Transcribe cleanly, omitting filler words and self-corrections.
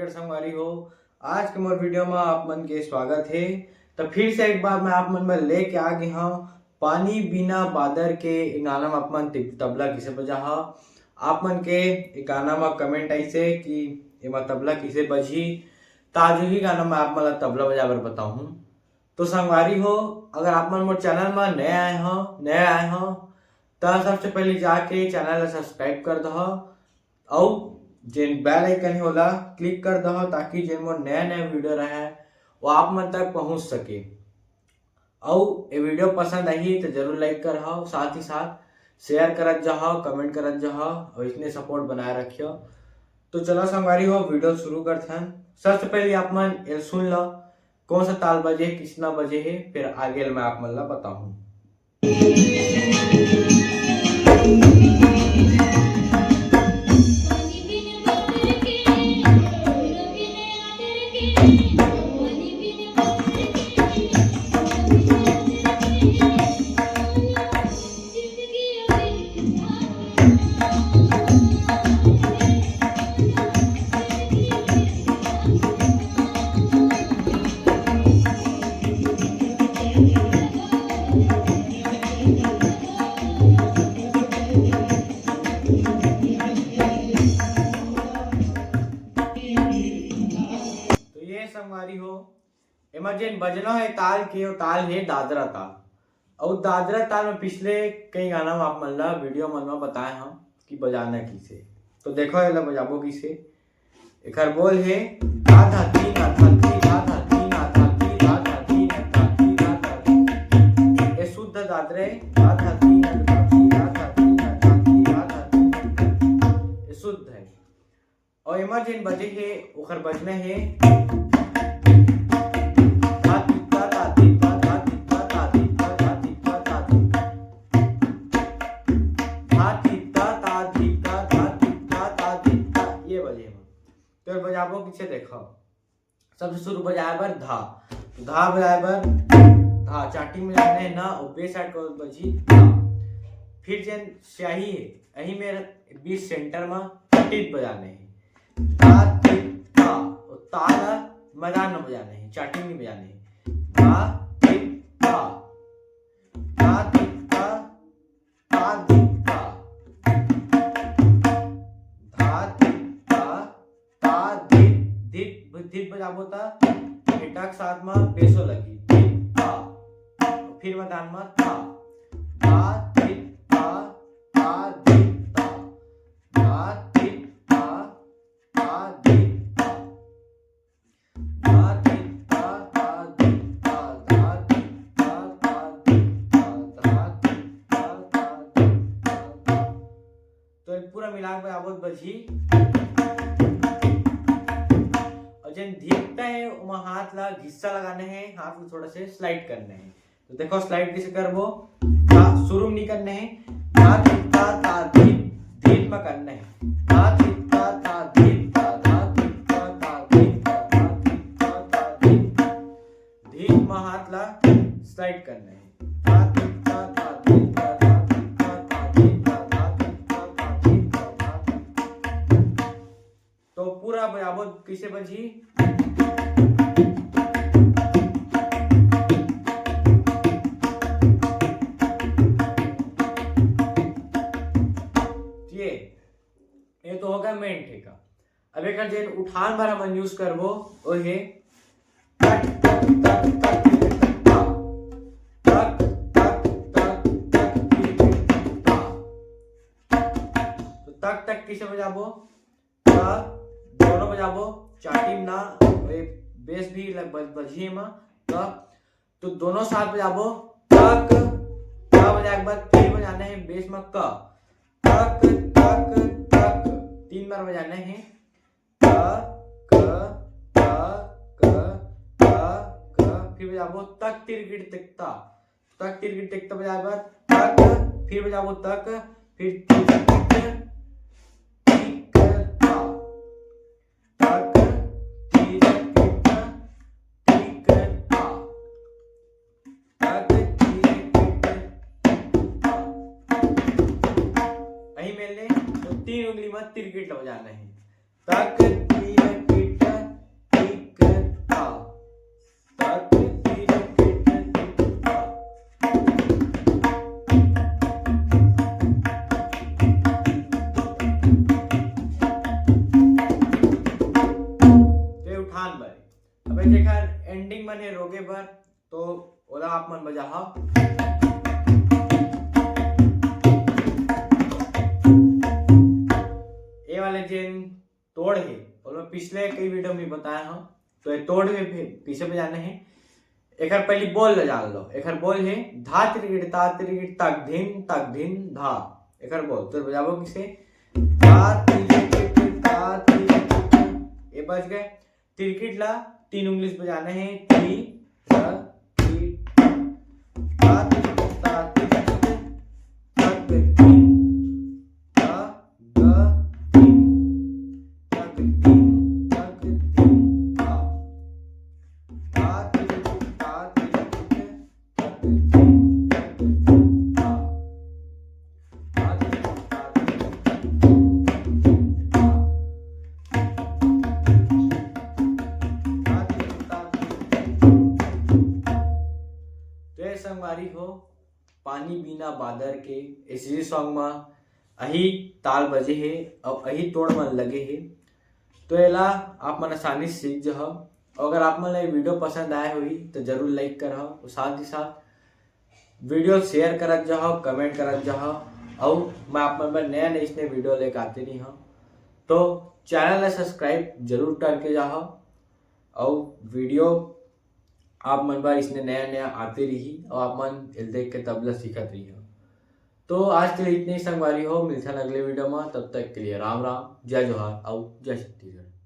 नमस्कार संगवारी हो। आज के मोर वीडियो में आप मन के स्वागत है। तो फिर से एक बार मैं आप मन में लेके आ गया हूँ पानी बिना बादर के गाना में आप मन तबला किसे बजा। आप मन के गाना में कमेंट ऐसे कि एमा तबला किसे बजी, ताजु ही गाना में आप मन तबला बजावर बताऊँ। तो संगवारी हो, अगर आप मन मोर चैनल में नए आए हो तो सबसे पहले जाके चैनल ला सब्सक्राइब कर दो और जेन बेल आइकन है ओला क्लिक कर दो ताकि जेन मोर नया वीडियो रहे वो आप मन तक पहुंच सके। और ये वीडियो पसंद आई तो जरूर लाइक कर हो, साथ ही साथ शेयर करत जाओ, कमेंट करत जाओ और इसने सपोर्ट बनाए रखियो। तो चलो संगवारी हो, वीडियो शुरू करते हैं। सबसे पहले आप मन ये सुन लो कौन सा ताल बजे है, किसना बजे है, फिर आगे मैं आप मन ला बताऊं। संगवारी हो, एमा जेन बजना है ताल के वो ताल है दादरा ताल। और दादरा ताल में पिछले कई गाना में आप मन ला वीडियो मन में बताए हम कि बजाना किसे। तो देखो ये बजाबो किसे। एकर बोल है आधा तीन आधा तीन आधा तीन आधा तीन आधा तीन आधा तीन आधा तीन। ये शुद्ध दादरे आधा तीन आधा तीन आधा तीन आधा तीन आधा तीन, ये शुद्ध है। और एमा जेन बजे है ओकर बजना है तो बजाबो किसे देखो। सबसे शुरू बजाए बर धा, धा बजाए बर धा चाटी में जाने ना और बे साइड को बजी धा। फिर जेन स्याही है यही मेरे बीच सेंटर में टिट बजाने है धा टिट धा, और ताला मैदान में बजाने है, चाटी में बजाने है धा टिट धा धा टिट धा धा टिट धा धा टिट धा धीट बजाबो ता एटक साथ में बेसो लगी ता, फिर मैदान में ता ता धीट ता ता धीट ता ता धीट ता ता धीट ता ता धीट ता ता धीट ता ता धीट ता ता धीट ता ता धीट ता ता धीट ता। तो एक पूरा मिला के आवत बजी। जन धीरता है वहाँ हाथ ला घिस्सा लगाने हैं, हाथ को थोड़ा से स्लाइड करने हैं। तो देखो स्लाइड कैसे करबो। शुरू नहीं करने हैं धा धीता ता धीत धीत में करने हैं धा धीता ता धीत ता धा धीता ता धीत ता धा धीता ता धीत धीत में हाथ ला स्लाइड करने हैं धा धीता ता धीत ता धा धीता ता धीत ता धा धीता ता धीत ता धा। तो पूरा बजाबो किसे बजी। ये तो होगा मेन ठेका। अब एक जेन उठान भरा मन यूज करबो ओ है तक तक तक तक तक तक तक तो तक तक किसे बजाबो दोनों बजाबो चाटी ना बेस भी बजिए में तो दोनों साथ बजाबो तक का बजाए के बाद फिर बजाना है बेस में क तक तक तक तीन बार बजाना है क क क क क फिर बजाबो तक तिरगिट तिकता तक तिरगिट तिकता बजाए बार तक फिर बजाबो तक फिर तीन उंगली में तिरगिट बजाना है तक तिरगिट एंडिंग मन हे रोके बर, तो ओला आप मन बजा हा। ये वाले जेन तोड़ है और पिछले कई वीडियो में बताया हूँ, तो ये तोड़ के पीछे बजाने हैं। एक पहली बोल ल जान लो। एक बोल है धा त्रिगिट ता त्रिगिट तक धिन धा। एक बोल तो बजाबो किसे, धा त्रिगिट ता त्रिगिट, ये बज गए। त्रिगिट ला 3 उंगली बजाने हैं, ती र ती, ता त्रिगिट ता त्रिगिट तक धिन धा ग धिन तक धिन तक धिन धा, ता त्रिगिट ता त्रिगिट तक धिन तक धिन धा, ता त्रिगिट ता त्रिगिट तक धिन धा, ता त्रिगिट ता त्रिगिट। तो ये संगवारी हो पानी बिना बादर के इसी सॉन्ग में अही ताल बजे हे और अही तोड़ मन लगे हे। तो एला आप मन आसानी से सीख जाओ। अगर आप मन वीडियो पसंद आए हुई तो जरूर लाइक करहो और साथ ही साथ वीडियो शेयर करत जाओ, कमेंट करत जाओ। और मैं आप मन पर नया नया इसने वीडियो लेकर आते नहीं हूँ, तो चैनल ला सब्सक्राइब जरूर करके जाओ। और वीडियो आप मन बार इसने नया नया आते रही और आप मन देख के तबला सीखत रही हो। तो आज के लिए इतने ही संगवारी हो, मिलते हैं अगले वीडियो में। तब तक के लिए राम राम, जय जोहार और जय छत्तीसगढ़।